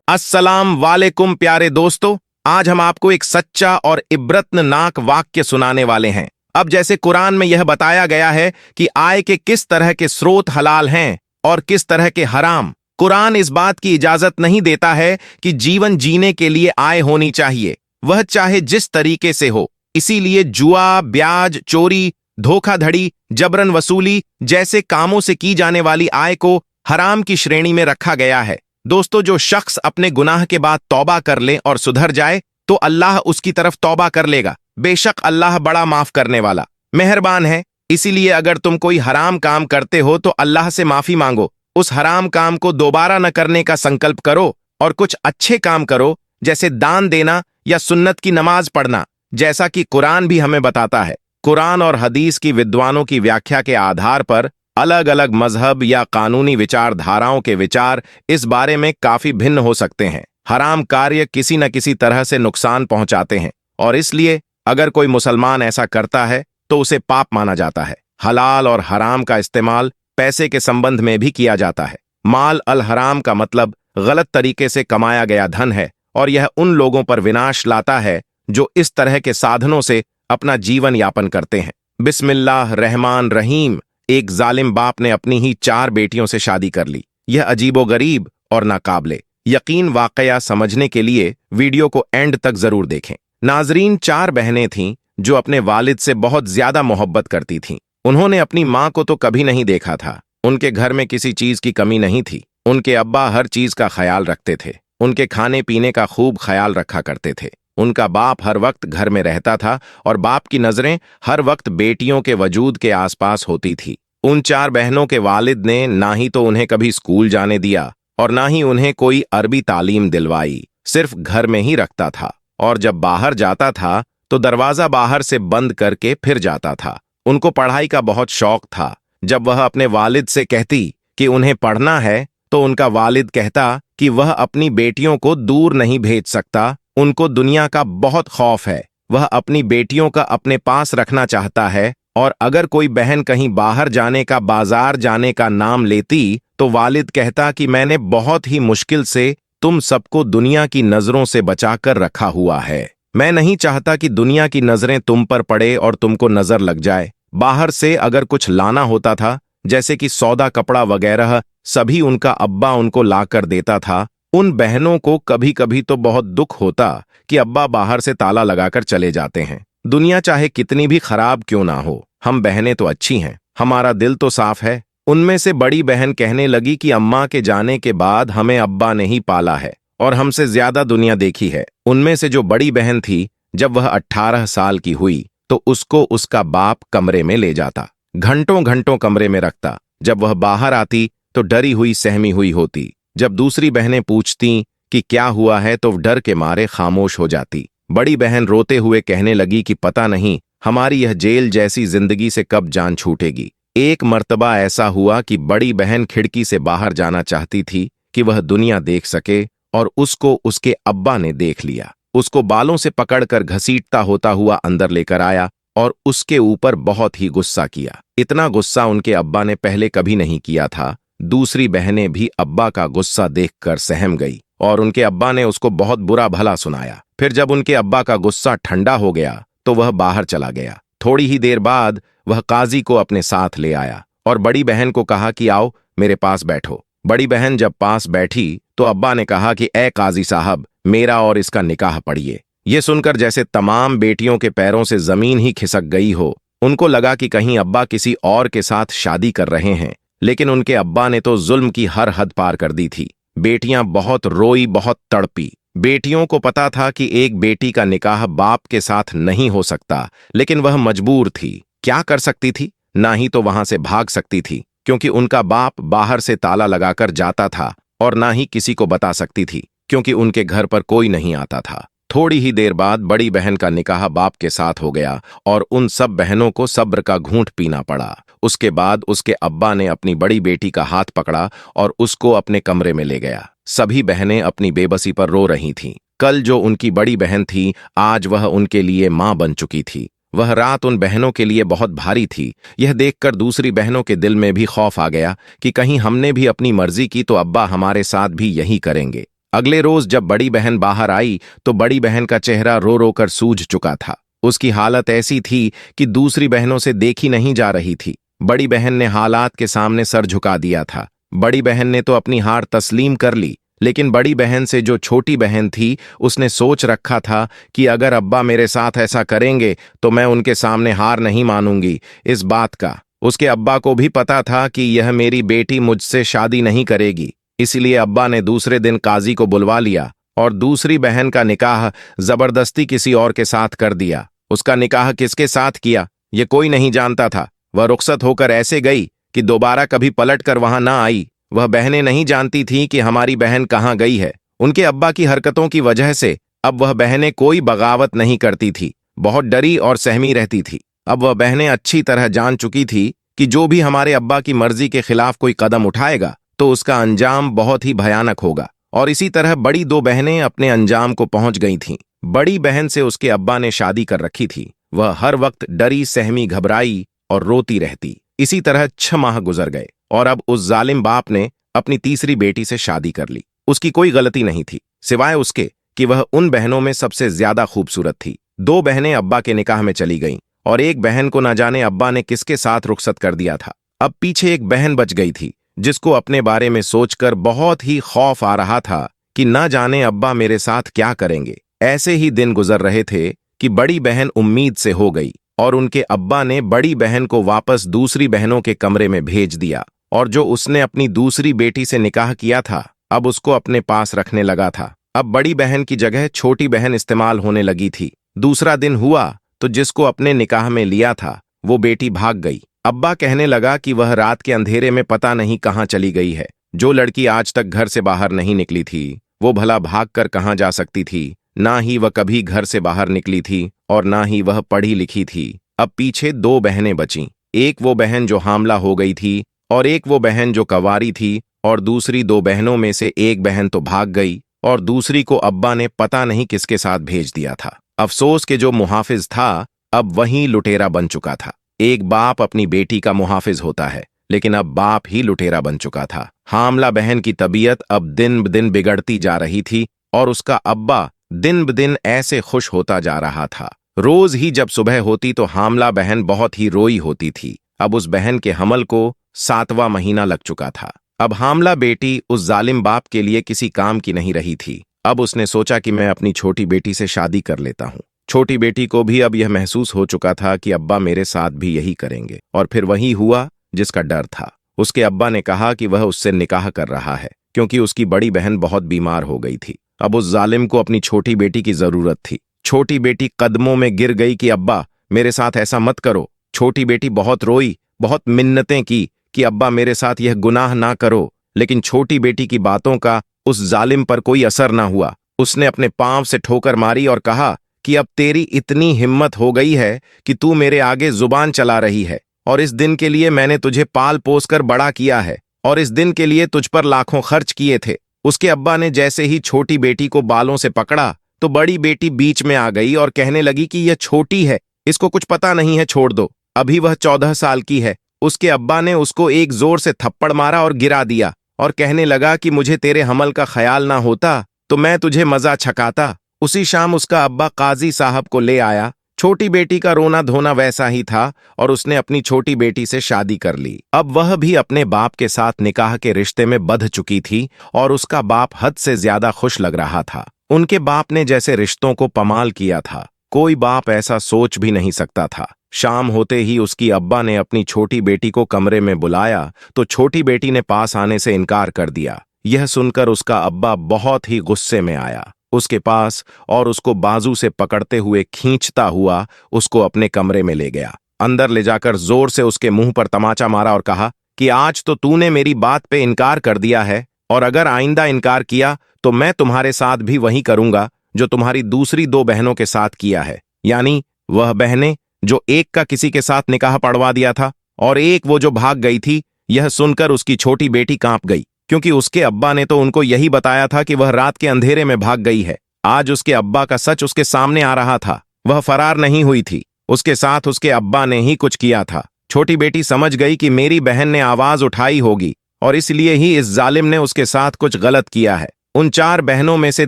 अस्सलाम वालेकुम प्यारे दोस्तों। आज हम आपको एक सच्चा और इब्रतनाक वाक्य सुनाने वाले हैं। अब जैसे कुरान में यह बताया गया है कि आय के किस तरह के स्रोत हलाल हैं और किस तरह के हराम, कुरान इस बात की इजाजत नहीं देता है कि जीवन जीने के लिए आय होनी चाहिए, वह चाहे जिस तरीके से हो। इसीलिए जुआ, ब्याज, चोरी, धोखाधड़ी, जबरन वसूली जैसे कामों से की जाने वाली आय को हराम की श्रेणी में रखा गया है। दोस्तों, जो शख्स अपने गुनाह के बाद तौबा कर ले और सुधर जाए तो अल्लाह उसकी तरफ तौबा कर लेगा। बेशक अल्लाह बड़ा माफ करने वाला मेहरबान है। इसीलिए अगर तुम कोई हराम काम करते हो तो अल्लाह से माफी मांगो, उस हराम काम को दोबारा न करने का संकल्प करो और कुछ अच्छे काम करो, जैसे दान देना या सुन्नत की नमाज पढ़ना, जैसा कि कुरान भी हमें बताता है। कुरान और हदीस की विद्वानों की व्याख्या के आधार पर अलग अलग मजहब या कानूनी विचारधाराओं के विचार इस बारे में काफी भिन्न हो सकते हैं। हराम कार्य किसी न किसी तरह से नुकसान पहुंचाते हैं और इसलिए अगर कोई मुसलमान ऐसा करता है तो उसे पाप माना जाता है। हलाल और हराम का इस्तेमाल पैसे के संबंध में भी किया जाता है। माल अल हराम का मतलब गलत तरीके से कमाया गया धन है और यह उन लोगों पर विनाश लाता है जो इस तरह के साधनों से अपना जीवन यापन करते हैं। बिस्मिल्लाह रहमान रहीम। एक जालिम बाप ने अपनी ही 4 बेटियों से शादी कर ली। यह अजीबोगरीब और नाकाबिले यकीन वाकया समझने के लिए वीडियो को एंड तक जरूर देखें। नाजरीन, 4 बहनें थीं जो अपने वालिद से बहुत ज्यादा मोहब्बत करती थीं। उन्होंने अपनी माँ को तो कभी नहीं देखा था। उनके घर में किसी चीज की कमी नहीं थी। उनके अब्बा हर चीज का ख्याल रखते थे। उनके खाने पीने का खूब ख्याल रखा करते थे। उनका बाप हर वक्त घर में रहता था और बाप की नजरें हर वक्त बेटियों के वजूद के आसपास होती थी। उन 4 बहनों के वालिद ने ना ही तो उन्हें कभी स्कूल जाने दिया और ना ही उन्हें कोई अरबी तालीम दिलवाई, सिर्फ घर में ही रखता था और जब बाहर जाता था तो दरवाजा बाहर से बंद करके फिर जाता था। उनको पढ़ाई का बहुत शौक था। जब वह अपने वालिद से कहती कि उन्हें पढ़ना है तो उनका वालिद कहता कि वह अपनी बेटियों को दूर नहीं भेज सकता, उनको दुनिया का बहुत खौफ है, वह अपनी बेटियों का अपने पास रखना चाहता है। और अगर कोई बहन कहीं बाहर जाने का, बाजार जाने का नाम लेती तो वालिद कहता कि मैंने बहुत ही मुश्किल से तुम सबको दुनिया की नजरों से बचाकर रखा हुआ है। मैं नहीं चाहता कि दुनिया की नजरें तुम पर पड़े और तुमको नजर लग जाए। बाहर से अगर कुछ लाना होता था, जैसे कि सौदा, कपड़ा वगैरह, सभी उनका अब्बा उनको लाकर देता था। उन बहनों को कभी कभी तो बहुत दुख होता कि अब्बा बाहर से ताला लगाकर चले जाते हैं। दुनिया चाहे कितनी भी खराब क्यों ना हो, हम बहनें तो अच्छी हैं, हमारा दिल तो साफ है। उनमें से बड़ी बहन कहने लगी कि अम्मा के जाने के बाद हमें अब्बा ने ही पाला है और हमसे ज्यादा दुनिया देखी है। उनमें से जो बड़ी बहन थी, जब वह 18 साल की हुई तो उसको उसका बाप कमरे में ले जाता, घंटों घंटों कमरे में रखता। जब वह बाहर आती तो डरी हुई सहमी हुई होती। जब दूसरी बहनें पूछती कि क्या हुआ है तो डर के मारे खामोश हो जाती। बड़ी बहन रोते हुए कहने लगी कि पता नहीं हमारी यह जेल जैसी जिंदगी से कब जान छूटेगी। एक मर्तबा ऐसा हुआ कि बड़ी बहन खिड़की से बाहर जाना चाहती थी कि वह दुनिया देख सके और उसको उसके अब्बा ने देख लिया। उसको बालों से पकड़कर घसीटता होता हुआ अंदर लेकर आया और उसके ऊपर बहुत ही गुस्सा किया। इतना गुस्सा उनके अब्बा ने पहले कभी नहीं किया था। दूसरी बहनें भी अब्बा का गुस्सा देखकर सहम गई और उनके अब्बा ने उसको बहुत बुरा भला सुनाया। फिर जब उनके अब्बा का गुस्सा ठंडा हो गया तो वह बाहर चला गया। थोड़ी ही देर बाद वह काजी को अपने साथ ले आया और बड़ी बहन को कहा कि आओ मेरे पास बैठो। बड़ी बहन जब पास बैठी तो अब्बा ने कहा कि ए काजी साहब, मेरा और इसका निकाह पढ़िए। ये सुनकर जैसे तमाम बेटियों के पैरों से जमीन ही खिसक गई हो। उनको लगा कि कहीं अब्बा किसी और के साथ शादी कर रहे हैं, लेकिन उनके अब्बा ने तो जुल्म की हर हद पार कर दी थी। बेटियां बहुत रोई, बहुत तड़पी। बेटियों को पता था कि एक बेटी का निकाह बाप के साथ नहीं हो सकता, लेकिन वह मजबूर थी। क्या कर सकती थी? ना ही तो वहां से भाग सकती थी क्योंकि उनका बाप बाहर से ताला लगाकर जाता था और ना ही किसी को बता सकती थी क्योंकि उनके घर पर कोई नहीं आता था। थोड़ी ही देर बाद बड़ी बहन का निकाह बाप के साथ हो गया और उन सब बहनों को सब्र का घूंट पीना पड़ा। उसके बाद उसके अब्बा ने अपनी बड़ी बेटी का हाथ पकड़ा और उसको अपने कमरे में ले गया। सभी बहनें अपनी बेबसी पर रो रही थीं। कल जो उनकी बड़ी बहन थी, आज वह उनके लिए मां बन चुकी थी। वह रात उन बहनों के लिए बहुत भारी थी। यह देखकर दूसरी बहनों के दिल में भी खौफ आ गया कि कहीं हमने भी अपनी मर्जी की तो अब्बा हमारे साथ भी यही करेंगे। अगले रोज जब बड़ी बहन बाहर आई तो बड़ी बहन का चेहरा रो रो कर सूज चुका था। उसकी हालत ऐसी थी कि दूसरी बहनों से देखी नहीं जा रही थी। बड़ी बहन ने हालात के सामने सर झुका दिया था। बड़ी बहन ने तो अपनी हार तस्लीम कर ली, लेकिन बड़ी बहन से जो छोटी बहन थी उसने सोच रखा था कि अगर अब्बा मेरे साथ ऐसा करेंगे तो मैं उनके सामने हार नहीं मानूंगी। इस बात का उसके अब्बा को भी पता था कि यह मेरी बेटी मुझसे शादी नहीं करेगी, इसलिए अब्बा ने दूसरे दिन काजी को बुलवा लिया और दूसरी बहन का निकाह जबरदस्ती किसी और के साथ कर दिया। उसका निकाह किसके साथ किया ये कोई नहीं जानता था। वह रुखसत होकर ऐसे गई कि दोबारा कभी पलट कर वहां ना आई। वह बहनें नहीं जानती थीं कि हमारी बहन कहाँ गई है। उनके अब्बा की हरकतों की वजह से अब वह बहनें कोई बगावत नहीं करती थी, बहुत डरी और सहमी रहती थी। अब वह बहनें अच्छी तरह जान चुकी थी कि जो भी हमारे अब्बा की मर्जी के खिलाफ कोई कदम उठाएगा तो उसका अंजाम बहुत ही भयानक होगा। और इसी तरह बड़ी दो बहनें अपने अंजाम को पहुंच गई थीं। बड़ी बहन से उसके अब्बा ने शादी कर रखी थी। वह हर वक्त डरी, सहमी, घबराई और रोती रहती। इसी तरह 6 माह गुजर गए और अब उस जालिम बाप ने अपनी तीसरी बेटी से शादी कर ली। उसकी कोई गलती नहीं थी, सिवाय उसके कि वह उन बहनों में सबसे ज्यादा खूबसूरत थी। 2 बहनें अब्बा के निकाह में चली गईं और एक बहन को न जाने अब्बा ने किसके साथ रुखसत कर दिया था। अब पीछे एक बहन बच गई थी जिसको अपने बारे में सोचकर बहुत ही खौफ आ रहा था कि न जाने अब्बा मेरे साथ क्या करेंगे। ऐसे ही दिन गुजर रहे थे कि बड़ी बहन उम्मीद से हो गई और उनके अब्बा ने बड़ी बहन को वापस दूसरी बहनों के कमरे में भेज दिया और जो उसने अपनी दूसरी बेटी से निकाह किया था अब उसको अपने पास रखने लगा था। अब बड़ी बहन की जगह छोटी बहन इस्तेमाल होने लगी थी। दूसरा दिन हुआ तो जिसको अपने निकाह में लिया था वो बेटी भाग गई। अब्बा कहने लगा कि वह रात के अंधेरे में पता नहीं कहाँ चली गई है। जो लड़की आज तक घर से बाहर नहीं निकली थी वो भला भागकर कहाँ जा सकती थी। ना ही वह कभी घर से बाहर निकली थी और ना ही वह पढ़ी लिखी थी। अब पीछे 2 बहनें बचीं। एक वो बहन जो हामला हो गई थी और एक वो बहन जो कंवारी थी और दूसरी 2 बहनों में से एक बहन तो भाग गई और दूसरी को अब्बा ने पता नहीं किसके साथ भेज दिया था। अफसोस के जो मुहाफिज था अब वहीं लुटेरा बन चुका था। एक बाप अपनी बेटी का मुहाफिज होता है, लेकिन अब बाप ही लुटेरा बन चुका था। हामला बहन की तबीयत अब दिन ब दिन बिगड़ती जा रही थी और उसका अब्बा दिन ब दिन ऐसे खुश होता जा रहा था। रोज ही जब सुबह होती तो हामला बहन बहुत ही रोई होती थी। अब उस बहन के हमल को 7वां महीना लग चुका था। अब हामला बेटी उस जालिम बाप के लिए किसी काम की नहीं रही थी। अब उसने सोचा कि मैं अपनी छोटी बेटी से शादी कर लेता हूँ। छोटी बेटी को भी अब यह महसूस हो चुका था कि अब्बा मेरे साथ भी यही करेंगे और फिर वही हुआ जिसका डर था। उसके अब्बा ने कहा कि वह उससे निकाह कर रहा है क्योंकि उसकी बड़ी बहन बहुत बीमार हो गई थी। अब उस जालिम को अपनी छोटी बेटी की जरूरत थी। छोटी बेटी कदमों में गिर गई कि अब्बा मेरे साथ ऐसा मत करो। छोटी बेटी बहुत रोई, बहुत मिन्नतें की कि अब्बा मेरे साथ यह गुनाह ना करो, लेकिन छोटी बेटी की बातों का उस जालिम पर कोई असर ना हुआ। उसने अपने पांव से ठोकर मारी और कहा कि अब तेरी इतनी हिम्मत हो गई है कि तू मेरे आगे जुबान चला रही है और इस दिन के लिए मैंने तुझे पाल पोस कर बड़ा किया है और इस दिन के लिए तुझ पर लाखों खर्च किए थे। उसके अब्बा ने जैसे ही छोटी बेटी को बालों से पकड़ा तो बड़ी बेटी बीच में आ गई और कहने लगी कि यह छोटी है, इसको कुछ पता नहीं है, छोड़ दो, अभी वह 14 साल की है। उसके अब्बा ने उसको एक जोर से थप्पड़ मारा और गिरा दिया और कहने लगा कि मुझे तेरे हमल का ख्याल ना होता तो मैं तुझे मजा छकाता। उसी शाम उसका अब्बा काजी साहब को ले आया। छोटी बेटी का रोना धोना वैसा ही था और उसने अपनी छोटी बेटी से शादी कर ली। अब वह भी अपने बाप के साथ निकाह के रिश्ते में बंध चुकी थी और उसका बाप हद से ज्यादा खुश लग रहा था। उनके बाप ने जैसे रिश्तों को पमाल किया था, कोई बाप ऐसा सोच भी नहीं सकता था। शाम होते ही उसकी अब्बा ने अपनी छोटी बेटी को कमरे में बुलाया तो छोटी बेटी ने पास आने से इनकार कर दिया। यह सुनकर उसका अब्बा बहुत ही गुस्से में आया उसके पास और उसको बाजू से पकड़ते हुए खींचता हुआ उसको अपने कमरे में ले गया। अंदर ले जाकर जोर से उसके मुंह पर तमाचा मारा और कहा कि आज तो तूने मेरी बात पे इनकार कर दिया है और अगर आइंदा इनकार किया तो मैं तुम्हारे साथ भी वही करूंगा जो तुम्हारी दूसरी 2 बहनों के साथ किया है, यानी वह बहनें जो एक का किसी के साथ निकाह पढ़वा दिया था और एक वो जो भाग गई थी। यह सुनकर उसकी छोटी बेटी कांप गई क्योंकि उसके अब्बा ने तो उनको यही बताया था कि वह रात के अंधेरे में भाग गई है। आज उसके अब्बा का सच उसके सामने आ रहा था। वह फरार नहीं हुई थी, उसके साथ उसके अब्बा ने ही कुछ किया था। छोटी बेटी समझ गई कि मेरी बहन ने आवाज उठाई होगी और इसलिए ही इस जालिम ने उसके साथ कुछ गलत किया है। उन 4 बहनों में से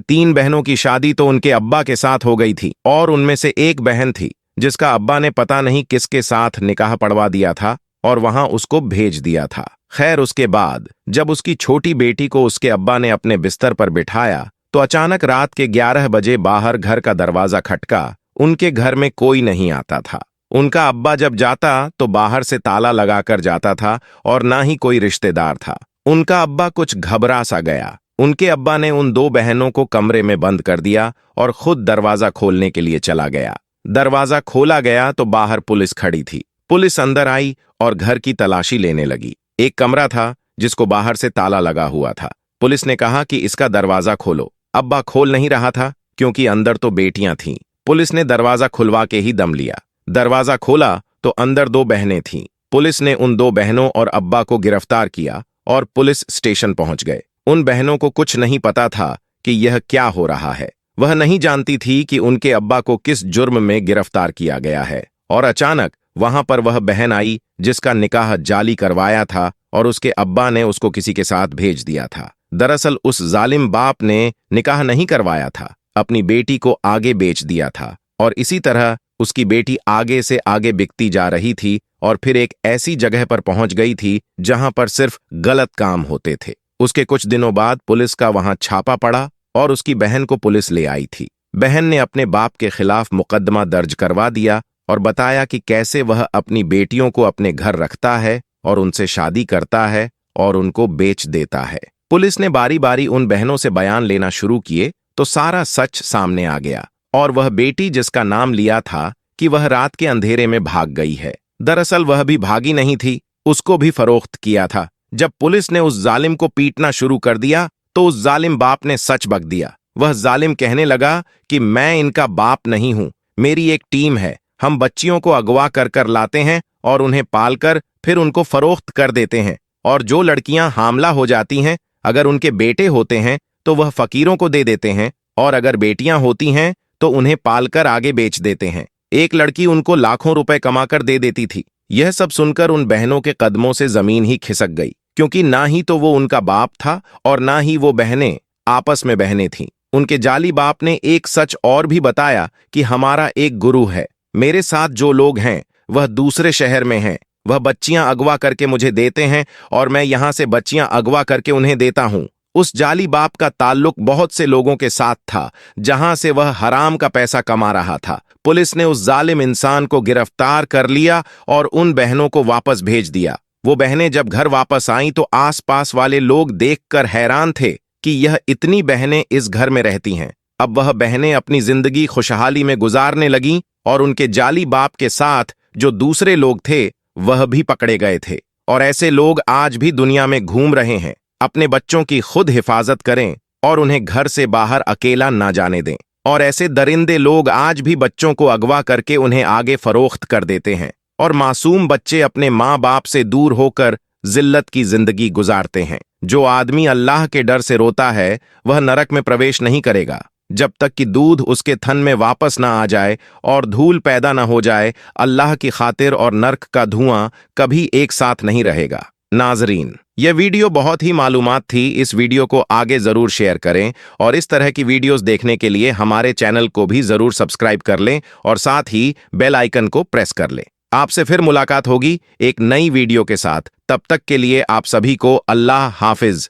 3 बहनों की शादी तो उनके अब्बा के साथ हो गई थी और उनमें से एक बहन थी जिसका अब्बा ने पता नहीं किसके साथ निकाह पढ़वा दिया था और वहां उसको भेज दिया था। खैर, उसके बाद जब उसकी छोटी बेटी को उसके अब्बा ने अपने बिस्तर पर बिठाया तो अचानक रात के 11 बजे बाहर घर का दरवाजा खटका। उनके घर में कोई नहीं आता था। उनका अब्बा जब जाता तो बाहर से ताला लगाकर जाता था और ना ही कोई रिश्तेदार था। उनका अब्बा कुछ घबरा सा गया। उनके अब्बा ने उन 2 बहनों को कमरे में बंद कर दिया और खुद दरवाजा खोलने के लिए चला गया। दरवाजा खोला गया तो बाहर पुलिस खड़ी थी। पुलिस अंदर आई और घर की तलाशी लेने लगी। एक कमरा था जिसको बाहर से ताला लगा हुआ था। पुलिस ने कहा कि इसका दरवाजा खोलो। अब्बा खोल नहीं रहा था क्योंकि अंदर तो बेटियां थीं। पुलिस ने दरवाजा खुलवा के ही दम लिया। दरवाजा खोला तो अंदर 2 बहनें थीं। पुलिस ने उन 2 बहनों और अब्बा को गिरफ्तार किया और पुलिस स्टेशन पहुंच गए। उन बहनों को कुछ नहीं पता था कि यह क्या हो रहा है। वह नहीं जानती थी कि उनके अब्बा को किस जुर्म में गिरफ्तार किया गया है। और अचानक वहां पर वह बहन आई जिसका निकाह जाली करवाया था और उसके अब्बा ने उसको किसी के साथ भेज दिया था। दरअसल उस जालिम बाप ने निकाह नहीं करवाया था, अपनी बेटी को आगे बेच दिया था और इसी तरह उसकी बेटी आगे से आगे बिकती जा रही थी और फिर एक ऐसी जगह पर पहुंच गई थी जहां पर सिर्फ गलत काम होते थे। उसके कुछ दिनों बाद पुलिस का वहां छापा पड़ा और उसकी बहन को पुलिस ले आई थी। बहन ने अपने बाप के खिलाफ मुकदमा दर्ज करवा दिया और बताया कि कैसे वह अपनी बेटियों को अपने घर रखता है और उनसे शादी करता है और उनको बेच देता है। पुलिस ने बारी बारी उन बहनों से बयान लेना शुरू किए तो सारा सच सामने आ गया और वह बेटी जिसका नाम लिया था कि वह रात के अंधेरे में भाग गई है, दरअसल वह भी भागी नहीं थी, उसको भी फरोख्त किया था। जब पुलिस ने उस जालिम को पीटना शुरू कर दिया तो उस जालिम बाप ने सच बक दिया। वह जालिम कहने लगा कि मैं इनका बाप नहीं हूं, मेरी एक टीम है, हम बच्चियों को अगवा कर कर लाते हैं और उन्हें पालकर फिर उनको फरोख्त कर देते हैं और जो लड़कियां हामला हो जाती हैं, अगर उनके बेटे होते हैं तो वह फकीरों को दे देते हैं और अगर बेटियां होती हैं तो उन्हें पालकर आगे बेच देते हैं। एक लड़की उनको लाखों रुपए कमाकर दे देती थी। यह सब सुनकर उन बहनों के कदमों से जमीन ही खिसक गई, क्योंकि ना ही तो वो उनका बाप था और ना ही वो बहनें आपस में बहनें थीं। उनके जाली बाप ने एक सच और भी बताया कि हमारा एक गुरु है, मेरे साथ जो लोग हैं वह दूसरे शहर में हैं, वह बच्चियां अगवा करके मुझे देते हैं और मैं यहां से बच्चियां अगवा करके उन्हें देता हूं। उस जाली बाप का ताल्लुक बहुत से लोगों के साथ था जहां से वह हराम का पैसा कमा रहा था। पुलिस ने उस जालिम इंसान को गिरफ्तार कर लिया और उन बहनों को वापस भेज दिया। वो बहनें जब घर वापस आईं तो आसपास वाले लोग देखकर हैरान थे कि यह इतनी बहनें इस घर में रहती हैं। अब वह बहनें अपनी जिंदगी खुशहाली में गुजारने लगीं और उनके जाली बाप के साथ जो दूसरे लोग थे वह भी पकड़े गए थे। और ऐसे लोग आज भी दुनिया में घूम रहे हैं। अपने बच्चों की खुद हिफाजत करें और उन्हें घर से बाहर अकेला ना जाने दें। और ऐसे दरिंदे लोग आज भी बच्चों को अगवा करके उन्हें आगे फरोख्त कर देते हैं और मासूम बच्चे अपने माँ बाप से दूर होकर जिल्लत की जिंदगी गुजारते हैं। जो आदमी अल्लाह के डर से रोता है वह नरक में प्रवेश नहीं करेगा जब तक कि दूध उसके थन में वापस ना आ जाए और धूल पैदा ना हो जाए। अल्लाह की खातिर और नर्क का धुआं कभी एक साथ नहीं रहेगा। नाजरीन, यह वीडियो बहुत ही मालूमात थी। इस वीडियो को आगे जरूर शेयर करें और इस तरह की वीडियोस देखने के लिए हमारे चैनल को भी जरूर सब्सक्राइब कर लें और साथ ही बेल आइकन को प्रेस कर लें। आपसे फिर मुलाकात होगी एक नई वीडियो के साथ। तब तक के लिए आप सभी को अल्लाह हाफिज।